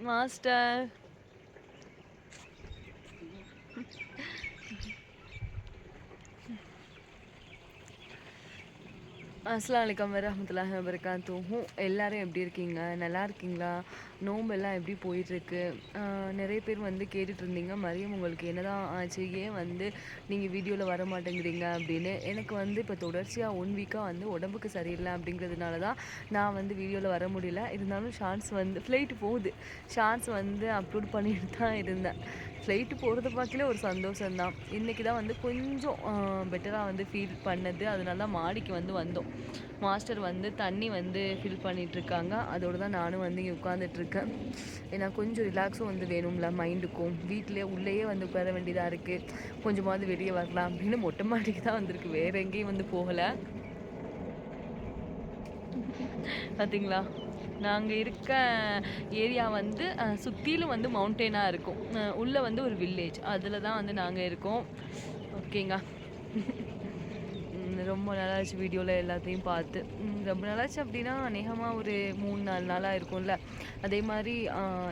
Master அஸ்ஸலாமு அலைக்கும் வரஹ்மத்துல்லாஹி வபரகாத்துஹு. எல்லாரும் எப்படி இருக்கீங்க? நல்லா இருக்கீங்களா? நோம்பெல்லாம் எப்படி போயிட்டுருக்கு? நிறைய பேர் வந்து கேட்டுட்டு இருந்தீங்க, மரியம் உங்களுக்கு என்னதான் ஆச்சு, ஏன் வந்து நீங்கள் வீடியோவில் வர மாட்டேங்கிறீங்க அப்படின்னு. எனக்கு வந்து இப்போ தொடர்ச்சியாக 1 வீக்காக வந்து உடம்புக்கு சரியில்லை அப்படிங்கிறதுனால தான் நான் வந்து வீடியோவில் வர முடியல. இருந்தாலும் ஷார்ட்ஸ் வந்து ஃப்ளைட்டு போகுது, ஷார்ட்ஸ் வந்து அப்லோட் பண்ணிட்டு தான் இருந்தேன். ஃப்ளைட்டு போகிறத பார்க்கல ஒரு சந்தோஷம்தான். இன்றைக்கி தான் வந்து கொஞ்சம் பெட்டராக வந்து ஃபீல் பண்ணது. அதனால தான் மாடிக்கு வந்து வந்தோம். மாஸ்டர் வந்து தண்ணி வந்து ஃபில் பண்ணிகிட்ருக்காங்க. அதோடு தான் நானும் வந்து இங்கே உட்காந்துட்ருக்கேன். ஏன்னா கொஞ்சம் ரிலாக்ஸும் வந்து வேணும்ல மைண்டுக்கும். வீட்டிலே உள்ளேயே வந்து உட்கார வேண்டியதாக இருக்குது. கொஞ்சமாவது வெளியே வரலாம் அப்படின்னு மொட்டை மாடிக்கு தான் வந்திருக்கு, வேறு எங்கேயும் வந்து போகலை. பார்த்தீங்களா, நாங்கள் இருக்க ஏரியா வந்து சுற்றிலும் வந்து மவுண்டெயினாக இருக்கும். உள்ளே வந்து ஒரு வில்லேஜ், அதில் தான் வந்து நாங்கள் இருக்கோம். ஓகேங்க. ரொம்ப நாளாச்சு வீடியோவில் எல்லாத்தையும் பார்த்து. ரொம்ப நாளாச்சு அப்படின்னா அநேகமாக ஒரு 3-4 நாளாக இருக்கும்ல. அதே மாதிரி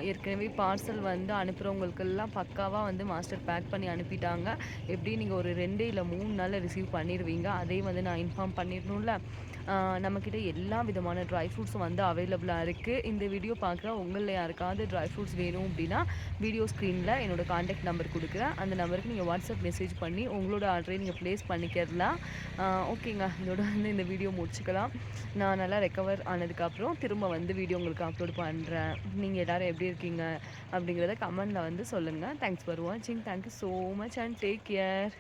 ஏற்கனவே பார்சல் வந்து அனுப்புகிறவங்களுக்கெல்லாம் பக்காவாக வந்து மாஸ்டர் பேக் பண்ணி அனுப்பிட்டாங்க. எப்படி நீங்கள் ஒரு 2 இல்லை 3 நாளில் ரிசீவ் பண்ணிடுவீங்க, அதையும் வந்து நான் இன்ஃபார்ம் பண்ணிடணும்ல. நம்மக்கிட்ட எல்லா விதமான ட்ரை ஃப்ரூட்ஸும் வந்து அவைலபிளாக இருக்குது. இந்த வீடியோ பார்க்குற உங்களில் யாருக்காவது ட்ரை ஃப்ரூட்ஸ் வேணும் அப்படின்னா வீடியோ ஸ்க்ரீனில் என்னோடய காண்டாக்ட் நம்பர் கொடுக்குறேன். அந்த நம்பருக்கு நீங்கள் வாட்ஸ்அப் மெசேஜ் பண்ணி உங்களோட ஆர்டரை நீங்கள் ப்ளேஸ் பண்ணிக்கிறலாம். ஓகேங்க, இதோட வந்து இந்த வீடியோ முடிச்சுக்கலாம். நான் நல்லா ரெக்கவர் ஆனதுக்கப்புறம் திரும்ப வந்து வீடியோ உங்களுக்கு அப்லோட் பண்ணுறேன். நீங்கள் எல்லோரும் எப்படி இருக்கீங்க அப்படிங்கிறத கமெண்டில் வந்து சொல்லுங்கள். தேங்க்ஸ் ஃபார் வாட்சிங். Thank you so much and take care.